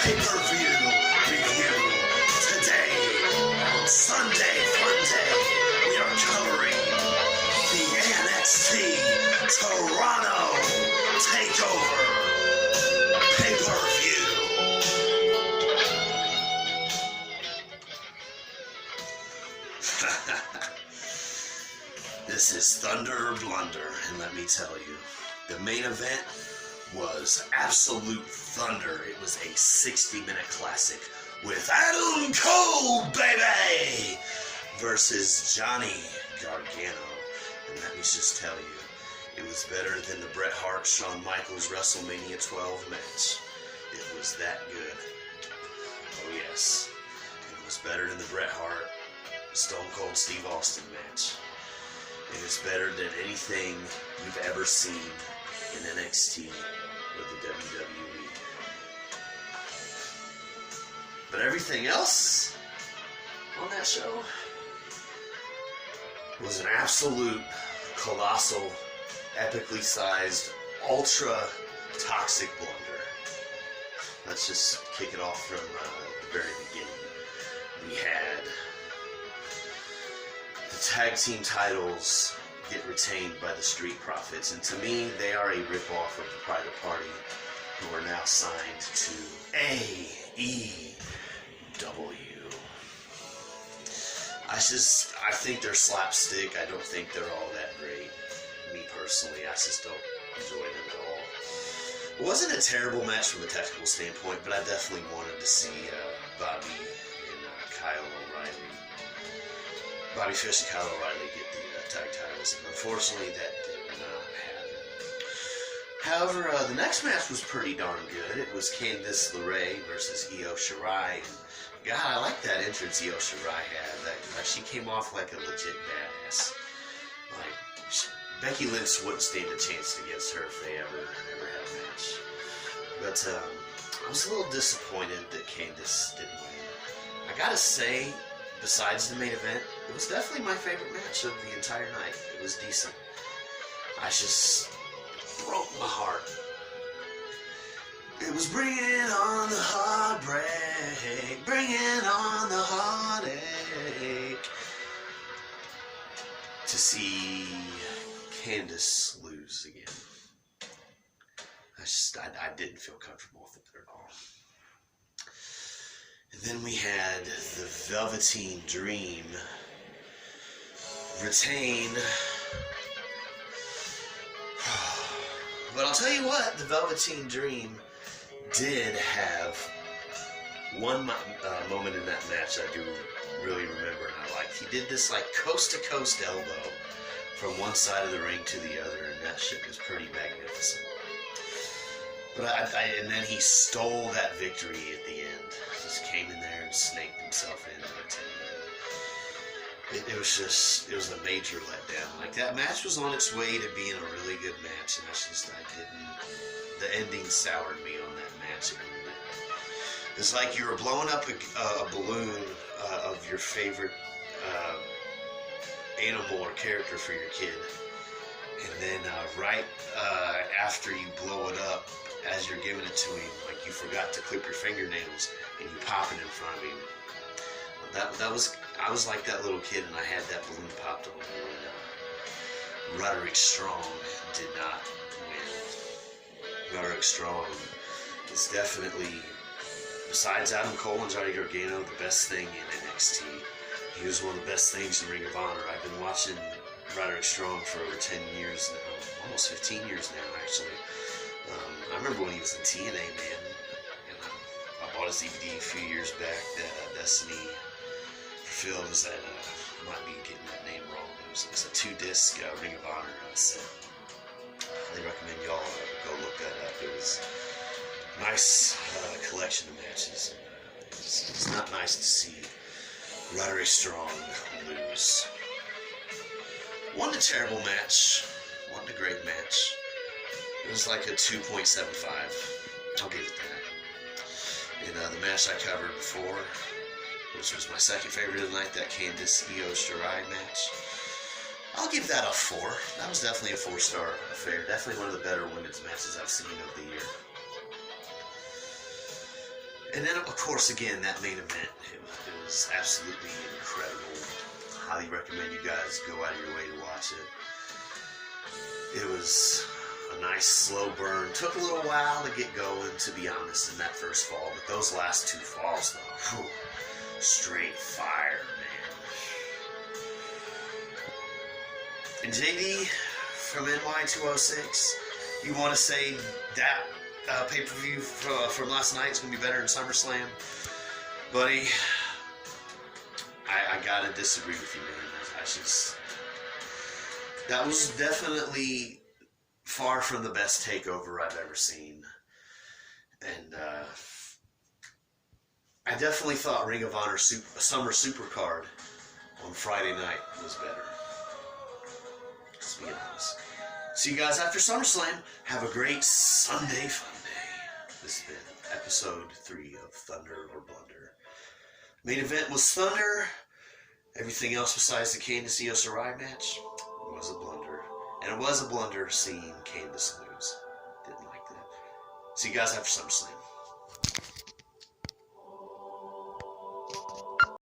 pay-per-view review. Today, on Sunday Funday, we are covering the NXT Toronto Takeover pay-per-view. This is Thunder or Blunder, and let me tell you, the main event was absolute thunder. It was a 60-minute classic with Adam Cole, baby, versus Johnny Gargano. And let me just tell you, it was better than the Bret Hart Shawn Michaels WrestleMania 12 match. It was that good. Oh yes, it was better than the Bret Hart Stone Cold Steve Austin match. It is better than anything you've ever seen in NXT or the WWE. But everything else on that show was an absolute, colossal, epically sized, ultra toxic blunder. Let's just kick it off from the very beginning. We had the tag team titles get retained by the Street Profits, and to me, they are a ripoff of the Private Party, who are now signed to AEW. I think they're slapstick. I don't think they're all that great. Me personally, I just don't enjoy them at all. It wasn't a terrible match from a technical standpoint, but I definitely wanted to see Bobby Fish and Kyle O'Reilly get the tag titles, and unfortunately that did not happen. However, the next match was pretty darn good. It was Candice LeRae versus Io Shirai. And God, I like that entrance Io Shirai had. She came off like a legit badass. Becky Lynch wouldn't stand a chance against her if they ever had a match. But I was a little disappointed that Candice didn't win. I gotta say, besides the main event, it was definitely my favorite match of the entire night. It was decent. I just broke my heart. It was bringing on the heartbreak, bringing on the heartache, to see Candice lose again. I didn't feel comfortable with it at all. And then we had the Velveteen Dream retain. But I'll tell you what, the Velveteen Dream did have one moment in that match I do really remember and I liked. He did this like coast-to-coast elbow from one side of the ring to the other, and that shit was pretty magnificent. But and then he stole that victory at the end. Just came in there and snaked himself into it. It was a major letdown. Like, that match was on its way to being a really good match, and the ending soured me on that match. It's like you were blowing up a balloon of your favorite animal or character for your kid, and then right after you blow it up, as you're giving it to him, like you forgot to clip your fingernails and you pop it in front of him. I was like that little kid, and I had that balloon popped on me when Roderick Strong did not win. Roderick Strong is definitely, besides Adam Cole and Johnny Gargano, the best thing in NXT. He was one of the best things in Ring of Honor. I've been watching Roderick Strong for over 10 years now, almost 15 years now, actually. I remember when he was in TNA, man, and I bought his DVD a few years back, that Destiny Fulfilled, I might be getting that name wrong. It was a 2-disc Ring of Honor set. I recommend y'all go look that up. It was a nice collection of matches. It's not nice to see Roderick Strong lose. Wasn't a terrible match. Wasn't a great match. It was like a 2.75. I'll give it that. And the match I covered before, which was my second favorite of the night, that Candice Io Shirai match, I'll give that a 4. That was definitely a 4-star affair. Definitely one of the better women's matches I've seen of the year. And then, of course, again, that main event, it was absolutely incredible. Highly recommend you guys go out of your way to watch it. It was a nice slow burn. Took a little while to get going, to be honest, in that first fall. But those last two falls, though, whew, straight fire, man. And JD from NY206, you want to say that pay-per-view from last night is going to be better than SummerSlam? Buddy, I gotta disagree with you, man. That was definitely far from the best takeover I've ever seen. And I definitely thought Ring of Honor Summer Supercard on Friday night was better. Just being honest. See you guys after SummerSlam. Have a great Sunday fun day. This has been episode 3 of Thunder or Blunder. Main event was Thunder. Everything else besides the Candice Io Shirai match was a blunder. And it was a blunder seeing Candice lose. Didn't like that. See you guys after SummerSlam.